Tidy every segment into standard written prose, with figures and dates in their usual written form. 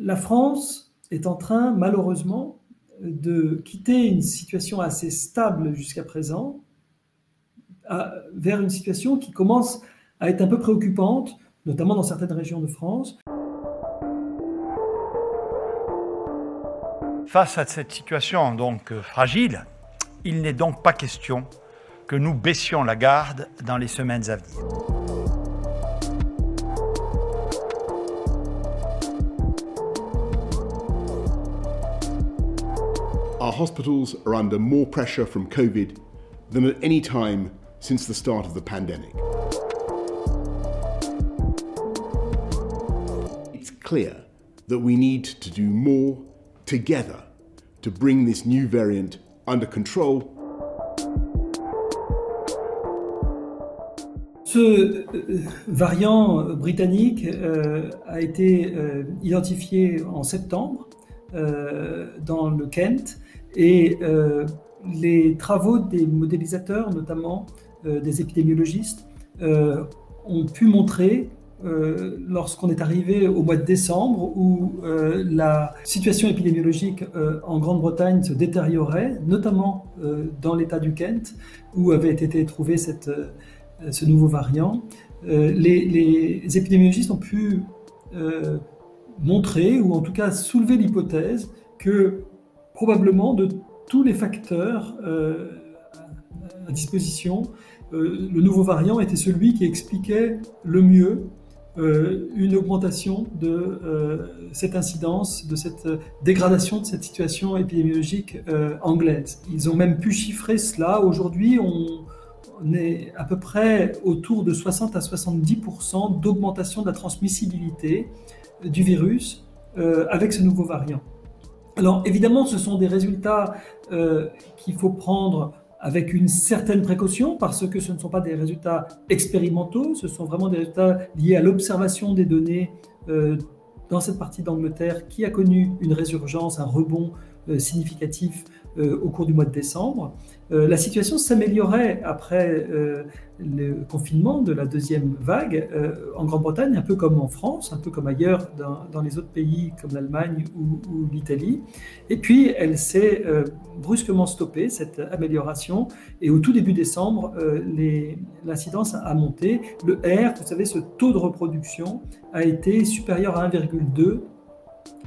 La France est en train, malheureusement, de quitter une situation assez stable jusqu'à présent vers une situation qui commence à être un peu préoccupante, notamment dans certaines régions de France. Face à cette situation donc fragile, il n'est donc pas question que nous baissions la garde dans les semaines à venir. Our hospitals are under more pressure from COVID than at any time since the start of the pandemic. It's clear that we need to do more together to bring this new variant under control. Ce variant britannique a été identifié en septembre dans le Kent et les travaux des modélisateurs, notamment des épidémiologistes, ont pu montrer lorsqu'on est arrivé au mois de décembre où la situation épidémiologique en Grande-Bretagne se détériorait, notamment dans l'État du Kent où avait été trouvé ce nouveau variant. Les épidémiologistes ont pu montrer, ou en tout cas soulever l'hypothèse que probablement de tous les facteurs à disposition, le nouveau variant était celui qui expliquait le mieux une augmentation de cette incidence, de cette dégradation de cette situation épidémiologique anglaise. Ils ont même pu chiffrer cela. Aujourd'hui, on est à peu près autour de 60 à 70% d'augmentation de la transmissibilité du virus avec ce nouveau variant. Alors évidemment, ce sont des résultats qu'il faut prendre avec une certaine précaution parce que ce ne sont pas des résultats expérimentaux, ce sont vraiment des résultats liés à l'observation des données dans cette partie d'Angleterre qui a connu une résurgence, un rebond significatif au cours du mois de décembre. La situation s'améliorait après le confinement de la deuxième vague en Grande-Bretagne, un peu comme en France, un peu comme ailleurs dans les autres pays comme l'Allemagne ou l'Italie. Et puis elle s'est brusquement stoppée, cette amélioration, et au tout début décembre, l'incidence a monté. Le R, vous savez, ce taux de reproduction a été supérieur à 1,2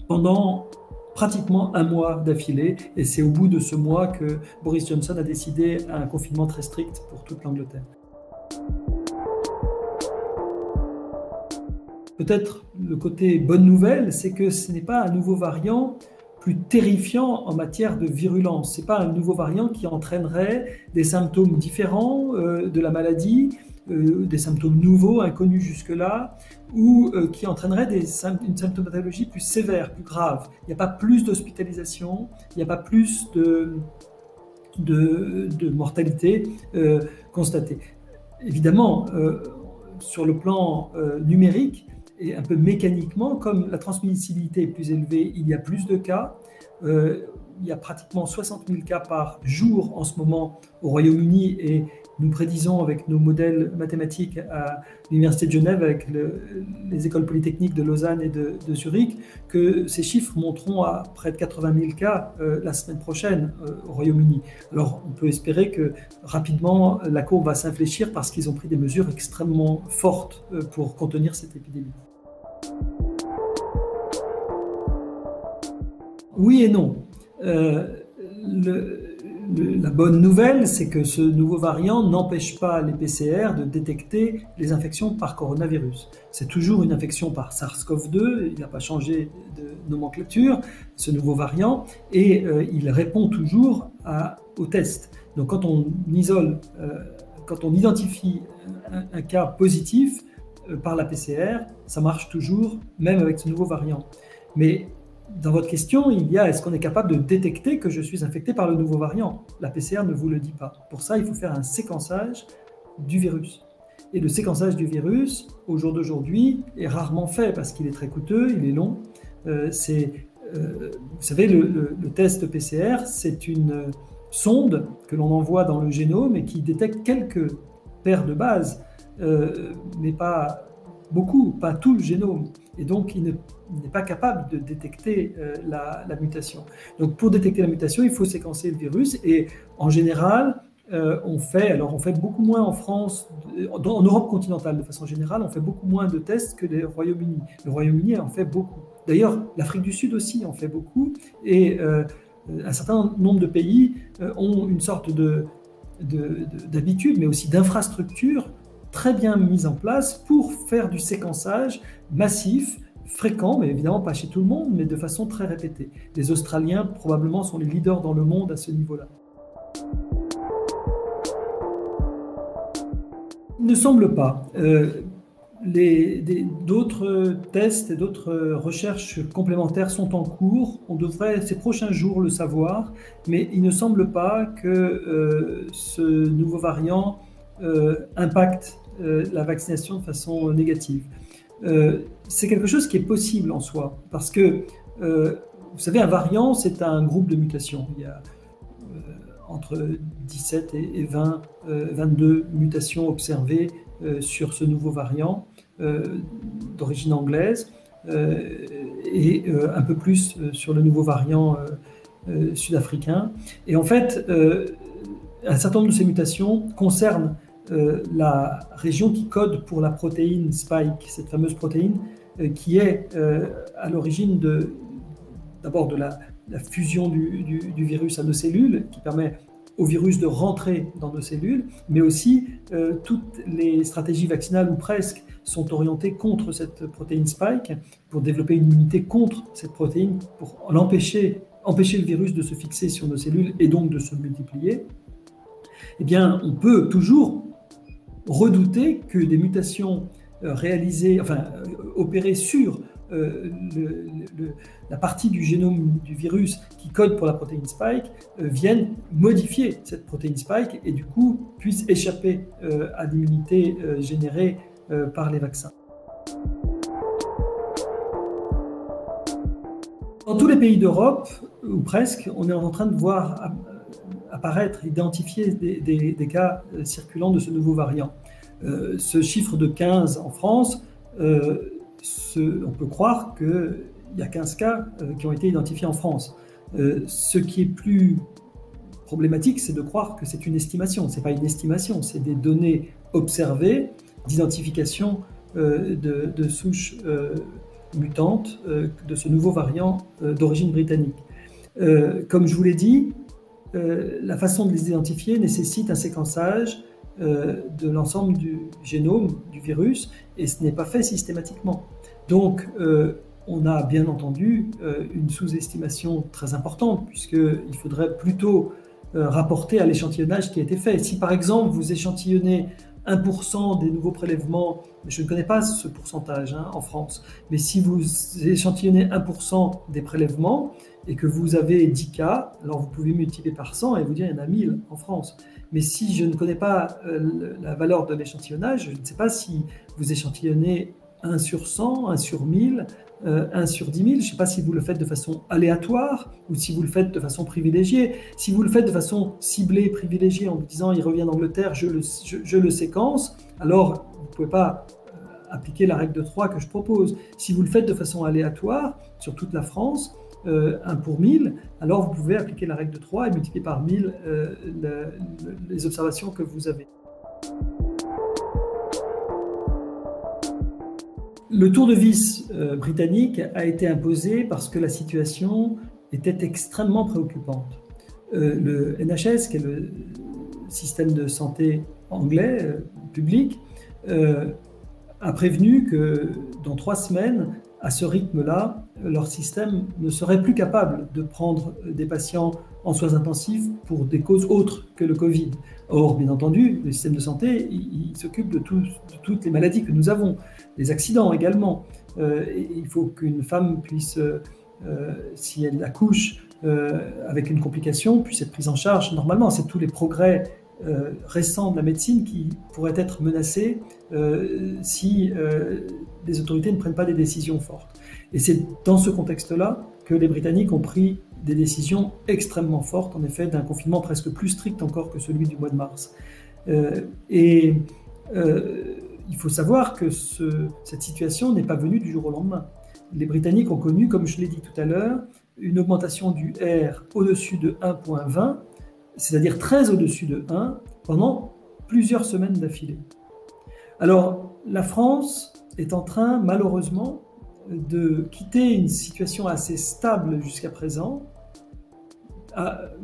pendant pratiquement un mois d'affilée, et c'est au bout de ce mois que Boris Johnson a décidé un confinement très strict pour toute l'Angleterre. Peut-être le côté bonne nouvelle, c'est que ce n'est pas un nouveau variant plus terrifiant en matière de virulence. Ce n'est pas un nouveau variant qui entraînerait des symptômes différents de la maladie, des symptômes nouveaux, inconnus jusque-là, ou qui entraînerait une symptomatologie plus sévère, plus grave. Il n'y a pas plus d'hospitalisation, il n'y a pas plus de mortalité constatée. Évidemment, sur le plan numérique et un peu mécaniquement, comme la transmissibilité est plus élevée, il y a plus de cas. Il y a pratiquement 60 000 cas par jour en ce moment au Royaume-Uni, et nous prédisons avec nos modèles mathématiques à l'Université de Genève, avec les écoles polytechniques de Lausanne et de Zurich, que ces chiffres monteront à près de 80 000 cas la semaine prochaine au Royaume-Uni. Alors on peut espérer que rapidement la courbe va s'infléchir parce qu'ils ont pris des mesures extrêmement fortes pour contenir cette épidémie. Oui et non. La bonne nouvelle, c'est que ce nouveau variant n'empêche pas les PCR de détecter les infections par coronavirus. C'est toujours une infection par SARS-CoV-2, il n'a pas changé de nomenclature, ce nouveau variant, et il répond toujours au test. Donc quand on identifie un cas positif par la PCR, ça marche toujours, même avec ce nouveau variant. Mais dans votre question, il y a est-ce qu'on est capable de détecter que je suis infecté par le nouveau variant? La PCR ne vous le dit pas. Pour ça, il faut faire un séquençage du virus. Et le séquençage du virus, au jour d'aujourd'hui, est rarement fait parce qu'il est très coûteux, il est long. Vous savez, le test PCR, c'est une sonde que l'on envoie dans le génome et qui détecte quelques paires de bases, mais pas beaucoup, pas tout le génome. et donc il n'est pas capable de détecter la mutation. Donc pour détecter la mutation, il faut séquencer le virus, et en général, on fait beaucoup moins en France, en Europe continentale de façon générale, on fait beaucoup moins de tests que le Royaume-Uni. Le Royaume-Uni en fait beaucoup. D'ailleurs, l'Afrique du Sud aussi en fait beaucoup, et un certain nombre de pays ont une sorte d'habitude, mais aussi d'infrastructure très bien mise en place pour faire du séquençage massif, fréquent, mais évidemment pas chez tout le monde, mais de façon très répétée. Les Australiens probablement sont les leaders dans le monde à ce niveau-là. Il ne semble pas. D'autres tests et d'autres recherches complémentaires sont en cours. On devrait ces prochains jours le savoir, mais il ne semble pas que ce nouveau variant impacte la vaccination de façon négative. C'est quelque chose qui est possible en soi, parce que, vous savez, un variant, c'est un groupe de mutations. Il y a entre 17 et 22 mutations observées sur ce nouveau variant d'origine anglaise, et un peu plus sur le nouveau variant sud-africain. Et en fait, un certain nombre de ces mutations concernent la région qui code pour la protéine spike, cette fameuse protéine qui est à l'origine d'abord de la fusion du virus à nos cellules, qui permet au virus de rentrer dans nos cellules, mais aussi toutes les stratégies vaccinales, ou presque, sont orientées contre cette protéine spike pour développer une immunité contre cette protéine, pour empêcher le virus de se fixer sur nos cellules et donc de se multiplier. Eh bien, on peut toujours redouter que des mutations opérées sur la partie du génome du virus qui code pour la protéine spike viennent modifier cette protéine spike et du coup puissent échapper à l'immunité générée par les vaccins. Dans tous les pays d'Europe, ou presque, on est en train de voir apparaître, identifier des cas circulants de ce nouveau variant. Ce chiffre de 15 en France, on peut croire qu'il y a 15 cas qui ont été identifiés en France. Ce qui est plus problématique, c'est de croire que c'est une estimation. Ce n'est pas une estimation, c'est des données observées d'identification de souches mutantes de ce nouveau variant d'origine britannique. Comme je vous l'ai dit, la façon de les identifier nécessite un séquençage de l'ensemble du génome du virus, et ce n'est pas fait systématiquement. Donc, on a bien entendu une sous-estimation très importante, puisqu'il faudrait plutôt rapporter à l'échantillonnage qui a été fait. Si par exemple vous échantillonnez 1% des nouveaux prélèvements, je ne connais pas ce pourcentage en France, mais si vous échantillonnez 1% des prélèvements et que vous avez 10 cas, alors vous pouvez multiplier par 100 et vous dire qu'il y en a 1000 en France. Mais si je ne connais pas la valeur de l'échantillonnage, je ne sais pas si vous échantillonnez 1 sur 100, 1 sur 1000, 1 sur 10 000, je ne sais pas si vous le faites de façon aléatoire ou si vous le faites de façon privilégiée. Si vous le faites de façon ciblée, privilégiée, en vous disant il revient d'Angleterre, je le séquence, alors vous ne pouvez pas appliquer la règle de 3 que je propose. Si vous le faites de façon aléatoire sur toute la France, 1 pour 1000, alors vous pouvez appliquer la règle de 3 et multiplier par 1000 les observations que vous avez. Le tour de vis britannique a été imposé parce que la situation était extrêmement préoccupante. Le NHS, qui est le système de santé anglais, public, a prévenu que dans 3 semaines, à ce rythme-là, leur système ne serait plus capable de prendre des patients en soins intensifs pour des causes autres que le Covid. Or, bien entendu, le système de santé, il s'occupe de toutes les maladies que nous avons, les accidents également. Il faut qu'une femme puisse, si elle accouche avec une complication, puisse être prise en charge normalement. C'est tous les progrès récents de la médecine qui pourraient être menacés si les autorités ne prennent pas des décisions fortes. Et c'est dans ce contexte-là que les Britanniques ont pris des décisions extrêmement fortes, en effet, d'un confinement presque plus strict encore que celui du mois de mars. il faut savoir que cette situation n'est pas venue du jour au lendemain. Les Britanniques ont connu, comme je l'ai dit tout à l'heure, une augmentation du R au-dessus de 1,20, c'est-à-dire très au-dessus de 1, pendant plusieurs semaines d'affilée. Alors, la France est en train, malheureusement, de quitter une situation assez stable jusqu'à présent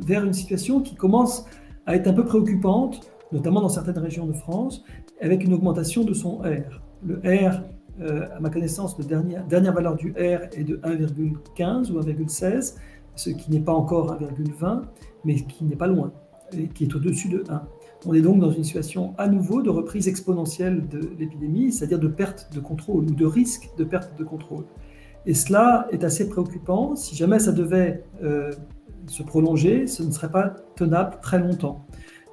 vers une situation qui commence à être un peu préoccupante, notamment dans certaines régions de France, avec une augmentation de son R. Le R, à ma connaissance, la dernière valeur du R est de 1,15 ou 1,16, ce qui n'est pas encore 1,20, mais qui n'est pas loin, et qui est au-dessus de 1. On est donc dans une situation à nouveau de reprise exponentielle de l'épidémie, c'est-à-dire de perte de contrôle ou de risque de perte de contrôle. Et cela est assez préoccupant. Si jamais ça devait se prolonger, ce ne serait pas tenable très longtemps.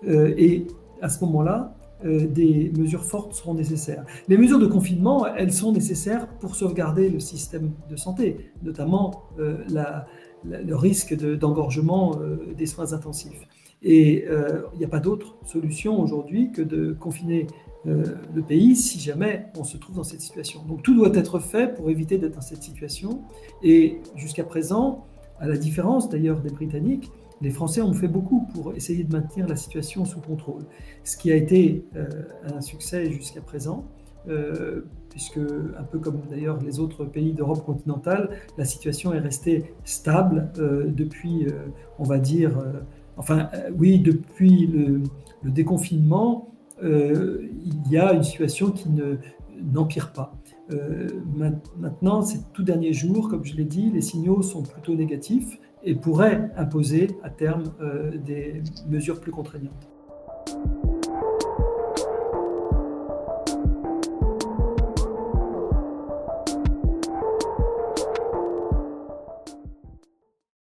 Et à ce moment-là, des mesures fortes seront nécessaires. Les mesures de confinement, elles sont nécessaires pour sauvegarder le système de santé, notamment le risque d'engorgement des soins intensifs. Et il n'y a pas d'autre solution aujourd'hui que de confiner le pays si jamais on se trouve dans cette situation. Donc tout doit être fait pour éviter d'être dans cette situation. Et jusqu'à présent, à la différence d'ailleurs des Britanniques, les Français ont fait beaucoup pour essayer de maintenir la situation sous contrôle. Ce qui a été un succès jusqu'à présent, puisque, un peu comme d'ailleurs les autres pays d'Europe continentale, la situation est restée stable depuis, on va dire, oui, depuis le déconfinement, il y a une situation qui n'empire pas. Maintenant, ces tout derniers jours, comme je l'ai dit, les signaux sont plutôt négatifs et pourraient imposer à terme des mesures plus contraignantes.